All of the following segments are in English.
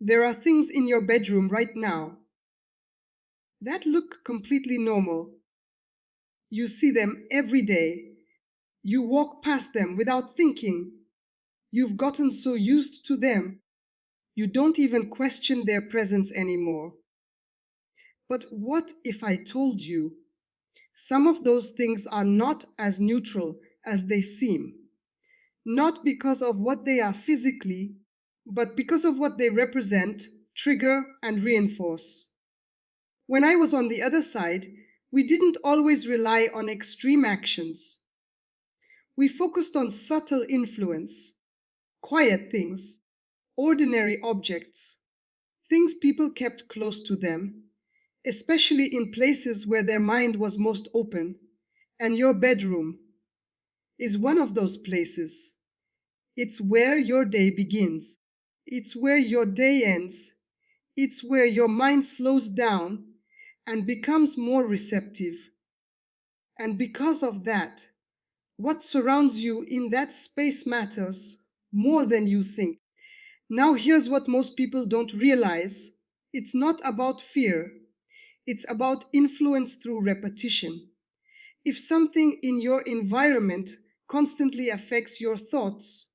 There are things in your bedroom right now that look completely normal. You see them every day. You walk past them without thinking. You've gotten so used to them, you don't even question their presence anymore. But what if I told you some of those things are not as neutral as they seem? Not because of what they are physically, but because of what they represent, trigger, and reinforce. When I was on the other side, we didn't always rely on extreme actions. We focused on subtle influence, quiet things, ordinary objects, things people kept close to them, especially in places where their mind was most open, and your bedroom is one of those places. It's where your day begins. It's where your day ends. It's where your mind slows down and becomes more receptive. And because of that, what surrounds you in that space matters more than you think. Now, here's what most people don't realize: it's not about fear, it's about influence through repetition. If something in your environment constantly affects your thoughts,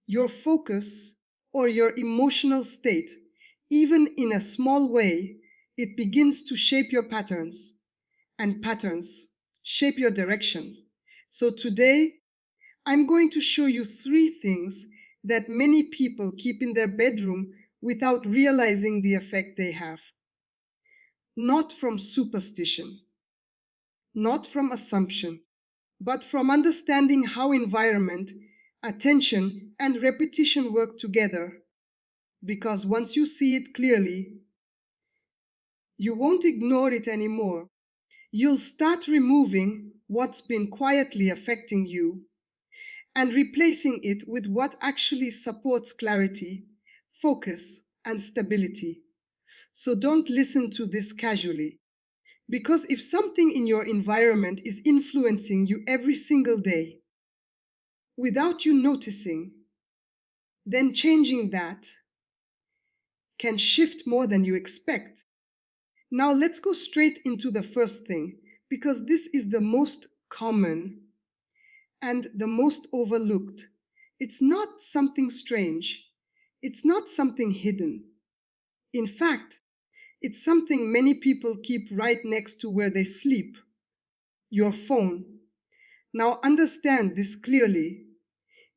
your focus, or your emotional state, even in a small way, it begins to shape your patterns, and patterns shape your direction. So today, I'm going to show you 3 things that many people keep in their bedroom without realizing the effect they have. Not from superstition, not from assumption, but from understanding how environment, attention, and repetition work together. Because once you see it clearly, you won't ignore it anymore. You'll start removing what's been quietly affecting you and replacing it with what actually supports clarity, focus, and stability. So don't listen to this casually. Because if something in your environment is influencing you every single day without you noticing, then changing that can shift more than you expect. Now let's go straight into the first thing, because this is the most common and the most overlooked. It's not something strange. It's not something hidden. In fact, it's something many people keep right next to where they sleep: your phone. Now understand this clearly.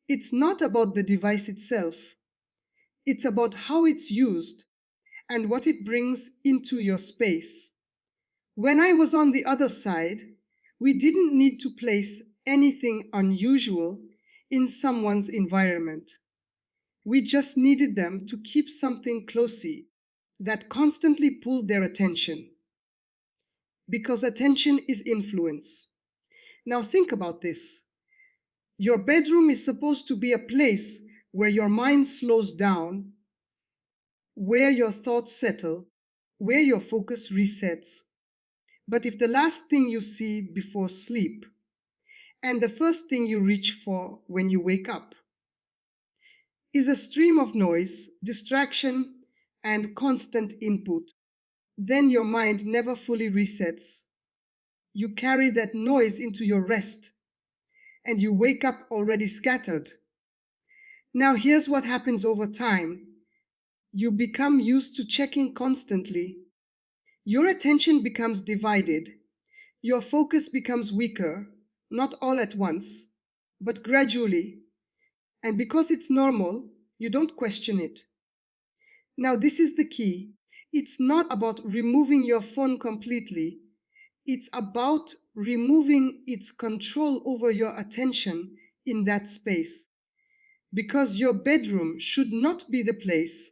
It's not about the device itself. It's about how it's used and what it brings into your space. When I was on the other side, we didn't need to place anything unusual in someone's environment. We just needed them to keep something closely that constantly pulled their attention. Because attention is influence. Now think about this. Your bedroom is supposed to be a place where your mind slows down, where your thoughts settle, where your focus resets. But if the last thing you see before sleep and the first thing you reach for when you wake up is a stream of noise, distraction, and constant input, then your mind never fully resets. You carry that noise into your rest, and you wake up already scattered. Now, here's what happens over time: you become used to checking constantly. Your attention becomes divided. Your focus becomes weaker, not all at once, but gradually. And because it's normal, you don't question it. Now, this is the key. It's not about removing your phone completely. It's about removing its control over your attention in that space. Because your bedroom should not be the place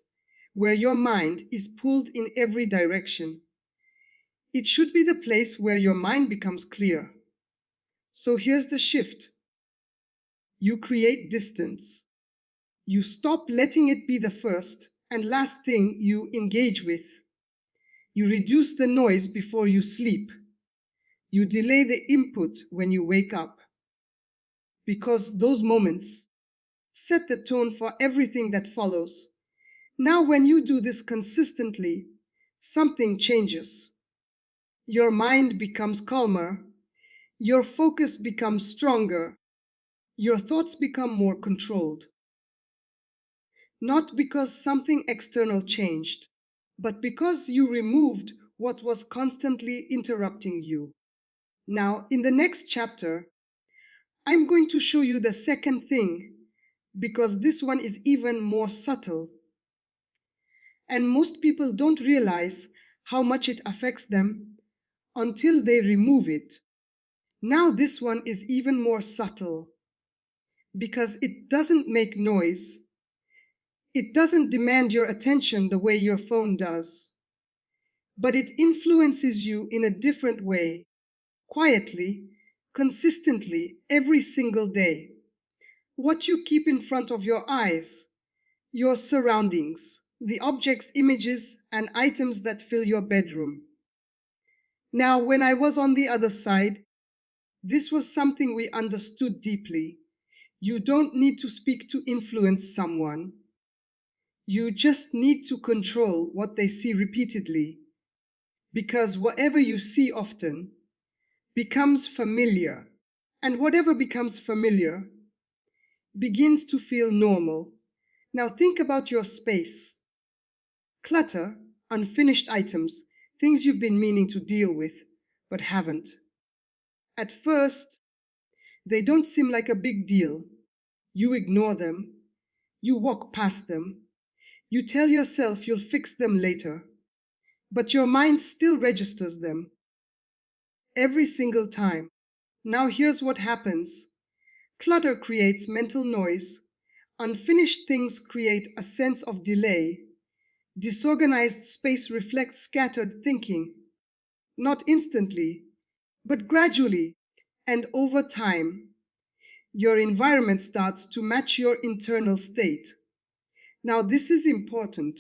where your mind is pulled in every direction. It should be the place where your mind becomes clear. So here's the shift. You create distance. You stop letting it be the first and last thing you engage with. You reduce the noise before you sleep. You delay the input when you wake up. Because those moments set the tone for everything that follows. Now, when you do this consistently, something changes. Your mind becomes calmer, your focus becomes stronger, your thoughts become more controlled. Not because something external changed, but because you removed what was constantly interrupting you. Now, in the next chapter, I'm going to show you the second thing because this one is even more subtle. And most people don't realize how much it affects them until they remove it. Now, this one is even more subtle because it doesn't make noise. It doesn't demand your attention the way your phone does, but it influences you in a different way, quietly, consistently, every single day. What you keep in front of your eyes, your surroundings, the objects, images, and items that fill your bedroom. Now, when I was on the other side, this was something we understood deeply. You don't need to speak to influence someone. You just need to control what they see repeatedly. Because whatever you see often becomes familiar. And whatever becomes familiar begins to feel normal. Now think about your space. Clutter, unfinished items, things you've been meaning to deal with, but haven't. At first, they don't seem like a big deal. You ignore them. You walk past them. You tell yourself you'll fix them later. But your mind still registers them every single time. Now here's what happens. Clutter creates mental noise. Unfinished things create a sense of delay. Disorganized space reflects scattered thinking, not instantly, but gradually and over time. Your environment starts to match your internal state. Now, this is important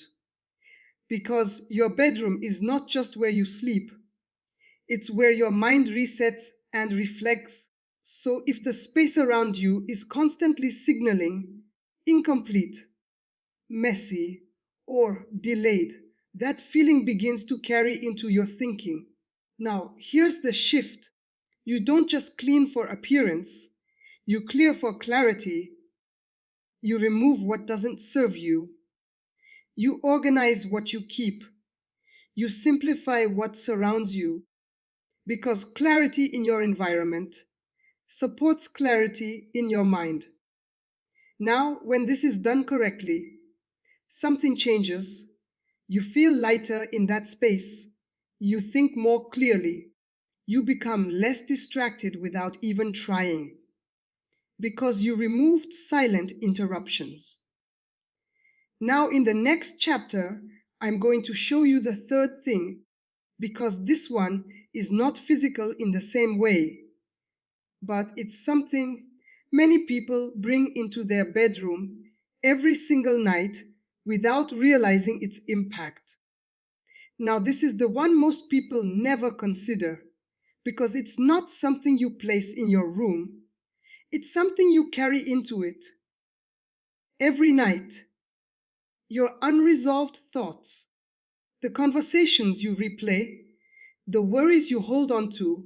because your bedroom is not just where you sleep, it's where your mind resets and reflects. So, if the space around you is constantly signaling incomplete, messy, or delayed, that feeling begins to carry into your thinking. Now, here's the shift. You don't just clean for appearance, you clear for clarity. You remove what doesn't serve you. You organize what you keep. You simplify what surrounds you. Because clarity in your environment supports clarity in your mind. Now, when this is done correctly, something changes. You feel lighter in that space. You think more clearly. You become less distracted without even trying. Because you removed silent interruptions. Now, in the next chapter, I'm going to show you the third thing, because this one is not physical in the same way, but it's something many people bring into their bedroom every single night without realizing its impact. Now, this is the one most people never consider, because it's not something you place in your room, it's something you carry into it every night. Your unresolved thoughts, the conversations you replay, the worries you hold on to,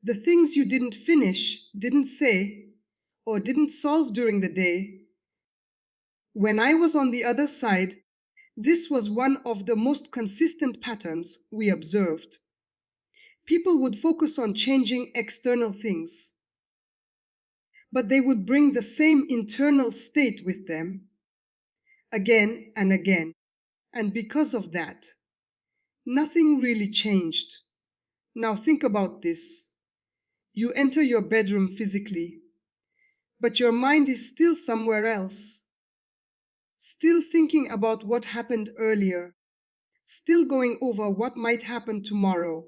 the things you didn't finish, didn't say, or didn't solve during the day. When I was on the other side, this was one of the most consistent patterns we observed. People would focus on changing external things, but they would bring the same internal state with them again and again. And because of that, nothing really changed. Now think about this. You enter your bedroom physically, but your mind is still somewhere else, still thinking about what happened earlier, still going over what might happen tomorrow,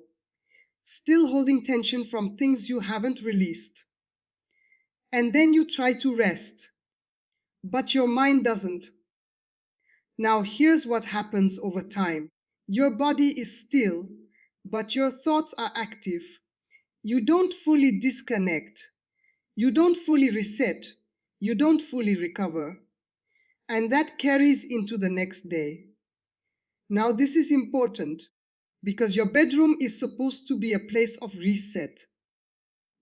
still holding tension from things you haven't released. And then you try to rest, but your mind doesn't. Now here's what happens over time. Your body is still, but your thoughts are active. You don't fully disconnect. You don't fully reset. You don't fully recover. and that carries into the next day. Now, this is important because your bedroom is supposed to be a place of reset,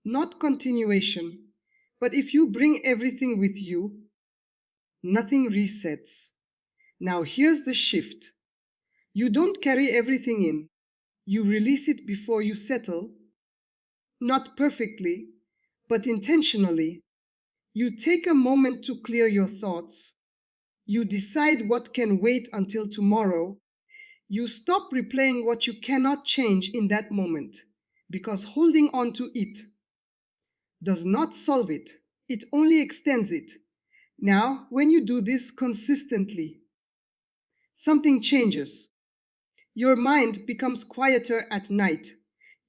not continuation. But if you bring everything with you, nothing resets. Now, here's the shift. You don't carry everything in. You release it before you settle, not perfectly, but intentionally. You take a moment to clear your thoughts. You decide what can wait until tomorrow. You stop replaying what you cannot change in that moment, because holding on to it does not solve it, it only extends it. Now, when you do this consistently, something changes. Your mind becomes quieter at night.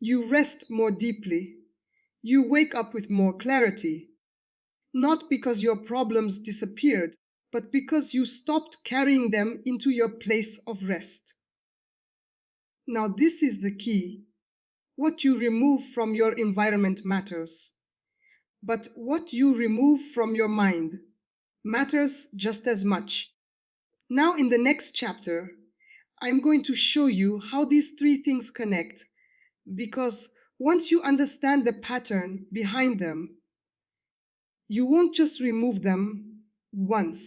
You rest more deeply. You wake up with more clarity. Not because your problems disappeared, but because you stopped carrying them into your place of rest. Now, this is the key. What you remove from your environment matters, but what you remove from your mind matters just as much. Now, in the next chapter, I'm going to show you how these three things connect, because once you understand the pattern behind them, you won't just remove them once.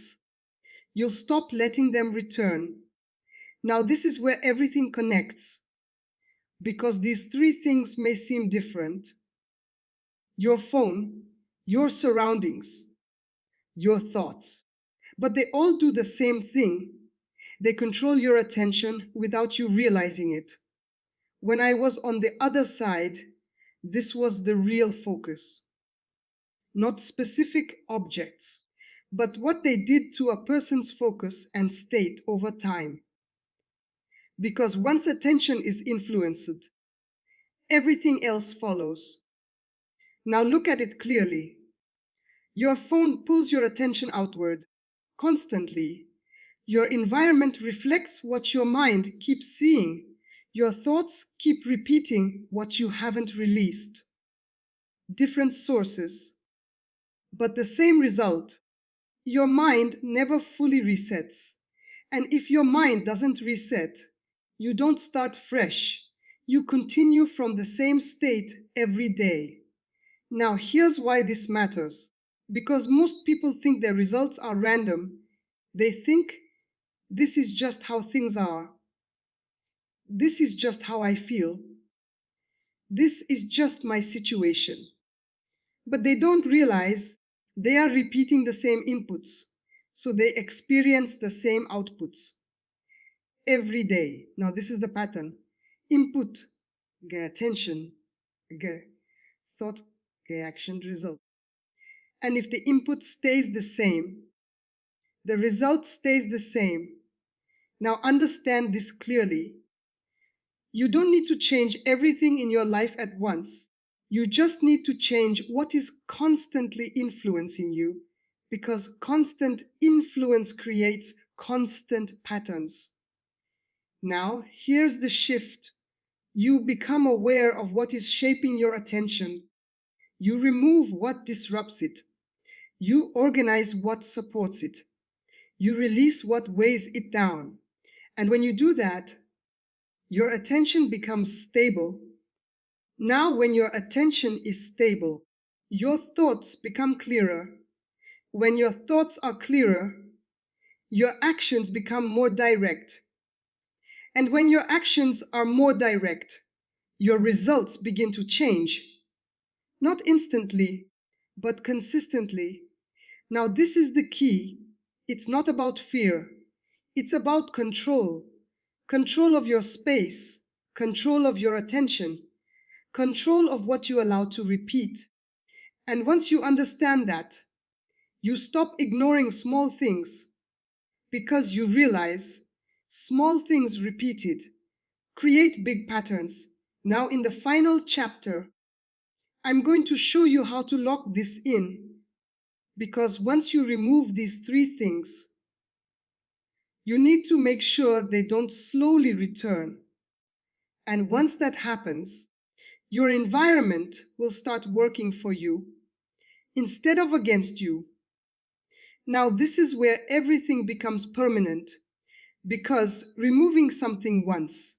You'll stop letting them return. Now, this is where everything connects, because these three things may seem different: your phone, your surroundings, your thoughts. But they all do the same thing. They control your attention without you realizing it. When I was on the other side, this was the real focus. Not specific objects, but what they did to a person's focus and state over time. Because once attention is influenced, everything else follows. Now look at it clearly. Your phone pulls your attention outward constantly. Your environment reflects what your mind keeps seeing. Your thoughts keep repeating what you haven't released. Different sources, but the same result. Your mind never fully resets. And if your mind doesn't reset, you don't start fresh. You continue from the same state every day. Now, here's why this matters. Because most people think their results are random. They think, this is just how things are. This is just how I feel. This is just my situation. But they don't realize they are repeating the same inputs, so they experience the same outputs every day. Now, this is the pattern. Input, get attention, get thought, get action, result. And if the input stays the same, the result stays the same. Now, understand this clearly. You don't need to change everything in your life at once. You just need to change what is constantly influencing you, because constant influence creates constant patterns. Now, here's the shift. You become aware of what is shaping your attention. You remove what disrupts it. You organize what supports it. You release what weighs it down. And when you do that, your attention becomes stable. Now, when your attention is stable, your thoughts become clearer. When your thoughts are clearer, your actions become more direct. And when your actions are more direct, your results begin to change. Not instantly, but consistently. Now, this is the key. It's not about fear. It's about control. Control of your space, control of your attention, control of what you allow to repeat. And once you understand that, you stop ignoring small things, because you realize small things repeated create big patterns. Now, in the final chapter, I'm going to show you how to lock this in, because once you remove these three things, you need to make sure they don't slowly return. And once that happens, your environment will start working for you instead of against you. Now, this is where everything becomes permanent because removing something once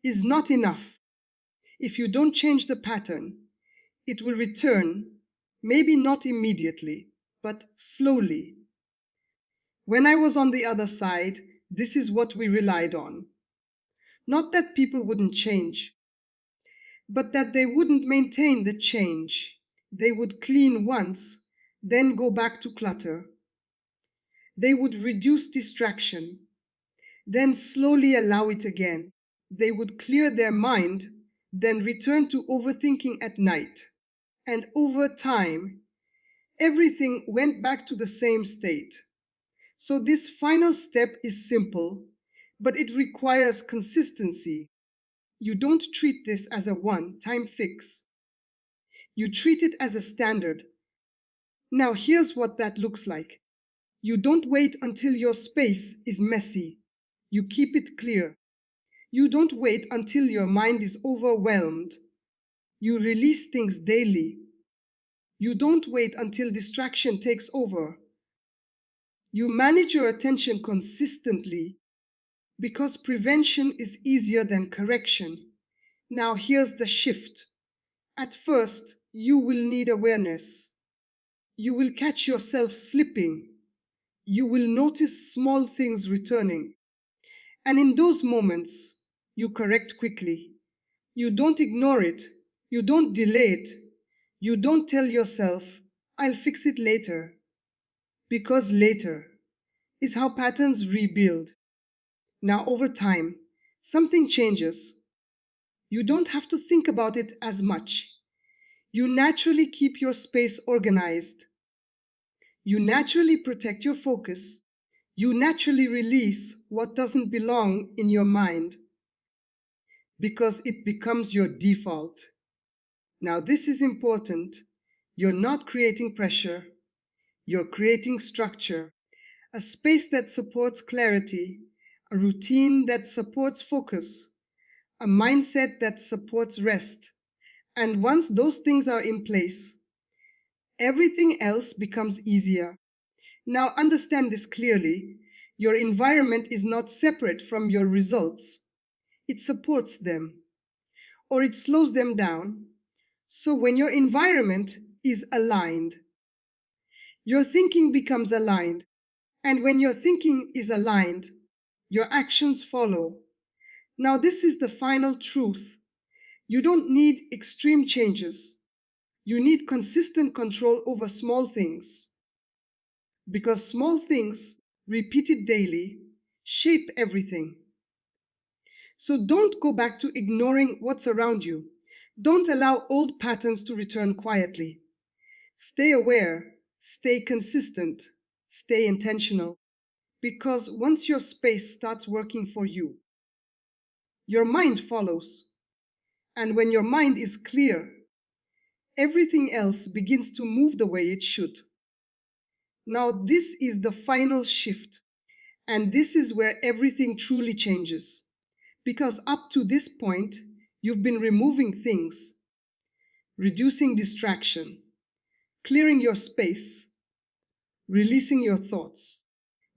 is not enough. If you don't change the pattern, it will return, maybe not immediately, but slowly. When I was on the other side, this is what we relied on. Not that people wouldn't change, but that they wouldn't maintain the change. They would clean once, then go back to clutter. They would reduce distraction, then slowly allow it again. They would clear their mind, then return to overthinking at night. And over time, everything went back to the same state. So this final step is simple, but it requires consistency. You don't treat this as a one-time fix. You treat it as a standard. Now here's what that looks like. You don't wait until your space is messy. You keep it clear. You don't wait until your mind is overwhelmed. You release things daily. You don't wait until distraction takes over. You manage your attention consistently because prevention is easier than correction. Now here's the shift. At first, you will need awareness. You will catch yourself slipping. You will notice small things returning. And in those moments, you correct quickly. You don't ignore it. You don't delay it. You don't tell yourself, I'll fix it later. Because later is how patterns rebuild. Now, over time, something changes. You don't have to think about it as much. You naturally keep your space organized. You naturally protect your focus. You naturally release what doesn't belong in your mind because it becomes your default. Now, this is important. You're not creating pressure, you're creating structure, a space that supports clarity, a routine that supports focus, a mindset that supports rest. And once those things are in place, everything else becomes easier. Now, understand this clearly. Your environment is not separate from your results, it supports them or it slows them down. So, when your environment is aligned, your thinking becomes aligned. And when your thinking is aligned, your actions follow. Now, this is the final truth. You don't need extreme changes. You need consistent control over small things. Because small things, repeated daily, shape everything. So don't go back to ignoring what's around you. Don't allow old patterns to return quietly. Stay aware, stay consistent, stay intentional. Because once your space starts working for you, your mind follows. And when your mind is clear, everything else begins to move the way it should. Now, this is the final shift, and this is where everything truly changes. Because up to this point, you've been removing things, reducing distraction, clearing your space, releasing your thoughts.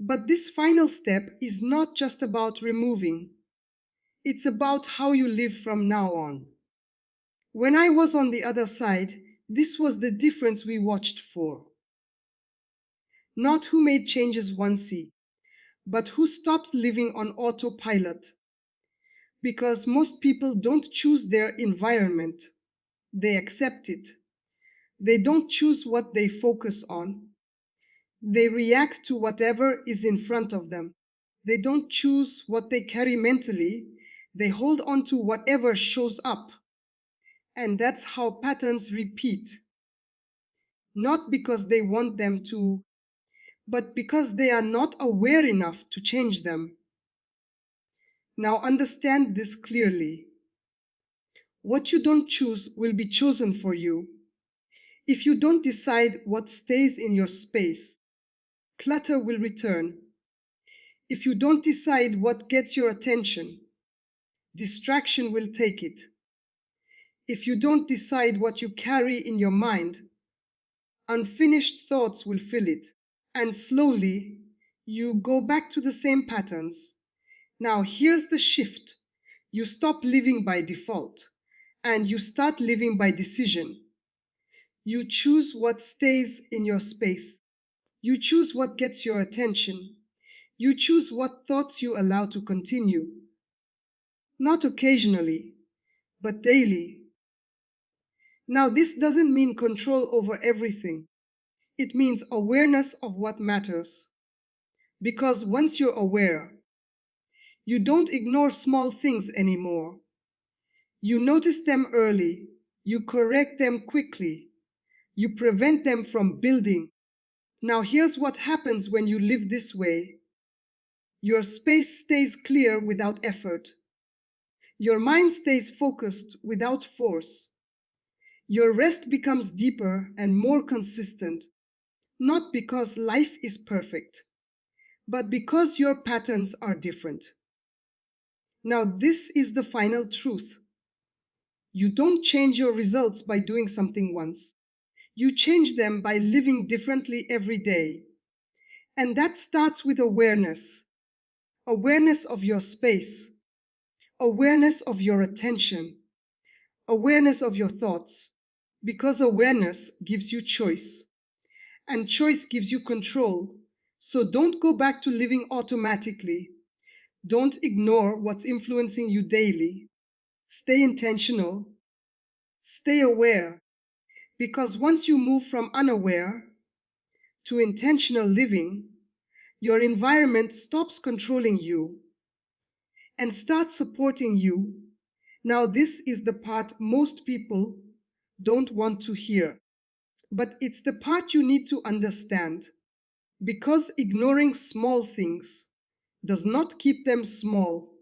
But this final step is not just about removing, it's about how you live from now on. When I was on the other side, this was the difference we watched for. Not who made changes once, but who stopped living on autopilot. Because most people don't choose their environment, they accept it. They don't choose what they focus on. They react to whatever is in front of them. They don't choose what they carry mentally. They hold on to whatever shows up. And that's how patterns repeat. Not because they want them to, but because they are not aware enough to change them. Now understand this clearly. What you don't choose will be chosen for you. If you don't decide what stays in your space, clutter will return. If you don't decide what gets your attention, distraction will take it. If you don't decide what you carry in your mind, unfinished thoughts will fill it. And slowly, you go back to the same patterns. Now, here's the shift. You stop living by default and you start living by decision. You choose what stays in your space. You choose what gets your attention. You choose what thoughts you allow to continue. Not occasionally, but daily. Now, this doesn't mean control over everything. It means awareness of what matters. Because once you're aware, you don't ignore small things anymore. You notice them early. You correct them quickly. You prevent them from building. Now, here's what happens when you live this way. Your space stays clear without effort. Your mind stays focused without force. Your rest becomes deeper and more consistent, not because life is perfect, but because your patterns are different. Now, this is the final truth. You don't change your results by doing something once. You change them by living differently every day. And that starts with awareness. Awareness of your space, awareness of your attention, awareness of your thoughts. Because awareness gives you choice, and choice gives you control. So don't go back to living automatically. Don't ignore what's influencing you daily. Stay intentional, stay aware, because once you move from unaware to intentional living, your environment stops controlling you and starts supporting you. Now, this is the part most people don't want to hear, but it's the part you need to understand, because ignoring small things does not keep them small.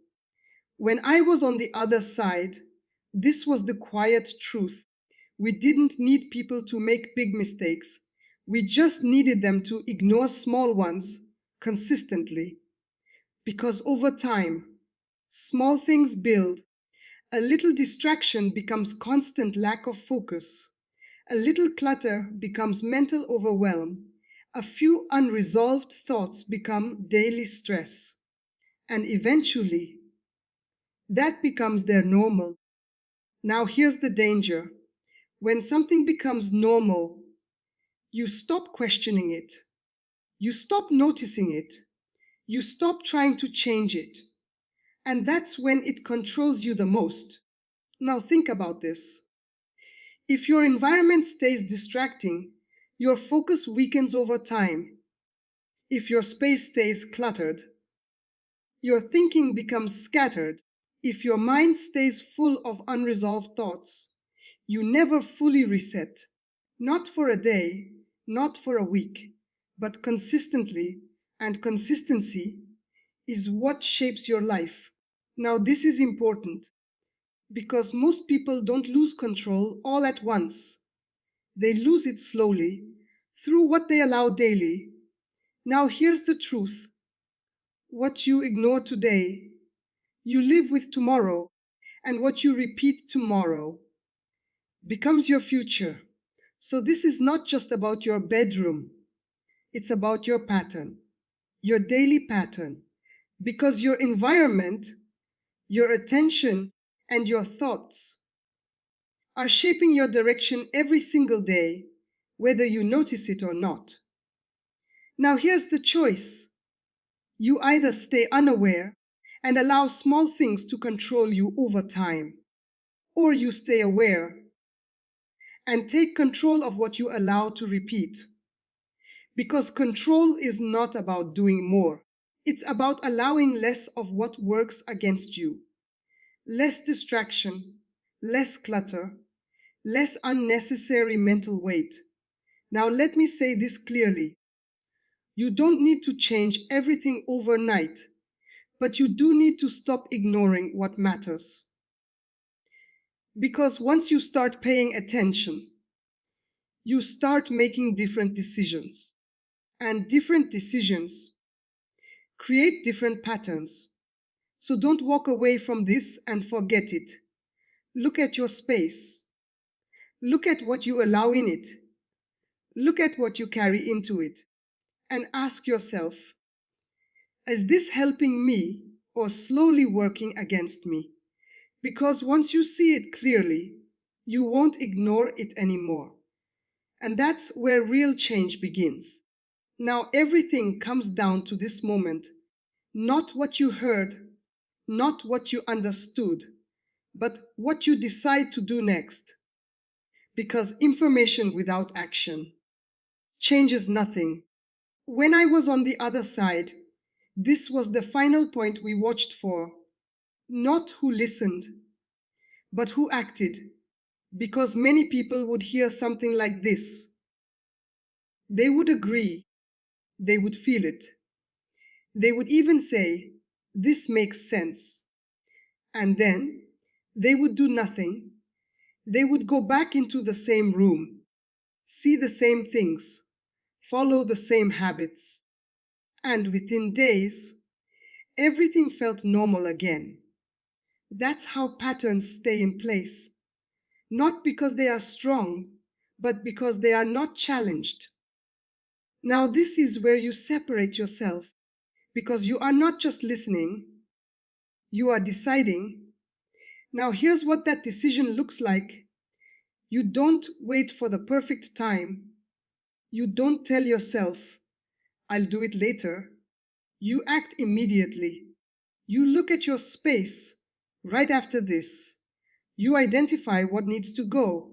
When I was on the other side, this was the quiet truth. We didn't need people to make big mistakes. We just needed them to ignore small ones consistently. Because over time, small things build. A little distraction becomes constant lack of focus. A little clutter becomes mental overwhelm. A few unresolved thoughts become daily stress. And eventually, that becomes their normal. Now, here's the danger. When something becomes normal, you stop questioning it. You stop noticing it. You stop trying to change it. And that's when it controls you the most. Now, think about this. If your environment stays distracting, your focus weakens over time. If your space stays cluttered, your thinking becomes scattered. If your mind stays full of unresolved thoughts, you never fully reset. Not for a day, not for a week, but consistently, and consistency is what shapes your life. Now, this is important because most people don't lose control all at once. They lose it slowly through what they allow daily. Now, here's the truth. What you ignore today, you live with tomorrow, and what you repeat tomorrow becomes your future. So, this is not just about your bedroom, it's about your pattern, your daily pattern, because your environment, your attention, and your thoughts are shaping your direction every single day, whether you notice it or not. Now, here's the choice. You either stay unaware and allow small things to control you over time, or you stay aware and take control of what you allow to repeat. Because control is not about doing more, it's about allowing less of what works against you. Less distraction, less clutter, less unnecessary mental weight. Now, let me say this clearly. You don't need to change everything overnight, but you do need to stop ignoring what matters. Because once you start paying attention, you start making different decisions. And different decisions create different patterns. So don't walk away from this and forget it. Look at your space. Look at what you allow in it. Look at what you carry into it. and ask yourself, is this helping me or slowly working against me? Because once you see it clearly, you won't ignore it anymore. And that's where real change begins. Now everything comes down to this moment, not what you heard, not what you understood, but what you decide to do next. Because information without action changes nothing. When I was on the other side, this was the final point we watched for. Not who listened, but who acted. Because many people would hear something like this. They would agree, they would feel it. They would even say, this makes sense. And then they would do nothing. They would go back into the same room, see the same things, follow the same habits. And within days, everything felt normal again. That's how patterns stay in place, not because they are strong, but because they are not challenged. Now, this is where you separate yourself, because you are not just listening, you are deciding. Now, here's what that decision looks like. You don't wait for the perfect time. You don't tell yourself, I'll do it later. You act immediately. You look at your space right after this. You identify what needs to go.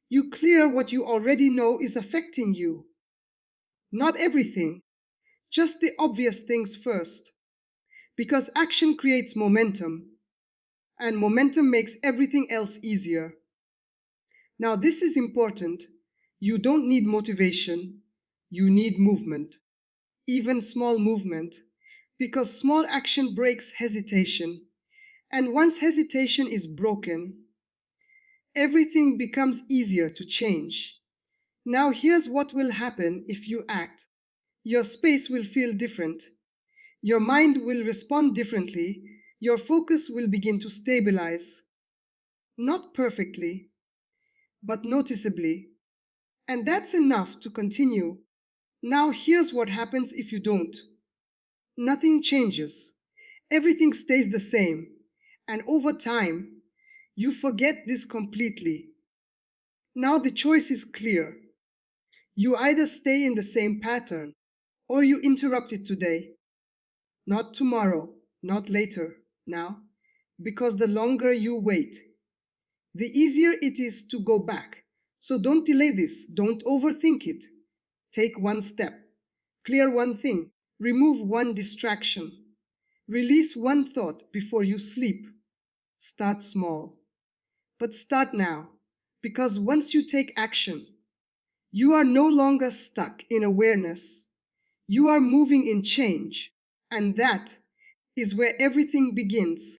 You clear what you already know is affecting you. Not everything, just the obvious things first. Because action creates momentum, and momentum makes everything else easier. Now, this is important. You don't need motivation, you need movement, even small movement, because small action breaks hesitation. And once hesitation is broken, everything becomes easier to change. Now, here's what will happen if you act. Your space will feel different. Your mind will respond differently. Your focus will begin to stabilize. Not perfectly, but noticeably. And that's enough to continue. Now, here's what happens if you don't. Nothing changes. Everything stays the same. And over time, you forget this completely. Now the choice is clear. You either stay in the same pattern or you interrupt it today. Not tomorrow, not later, now. Because the longer you wait, the easier it is to go back. So don't delay this. Don't overthink it. Take one step. Clear one thing. Remove one distraction. Release one thought before you sleep. Start small. But start now. Because once you take action, you are no longer stuck in awareness. You are moving in change. And that is where everything begins.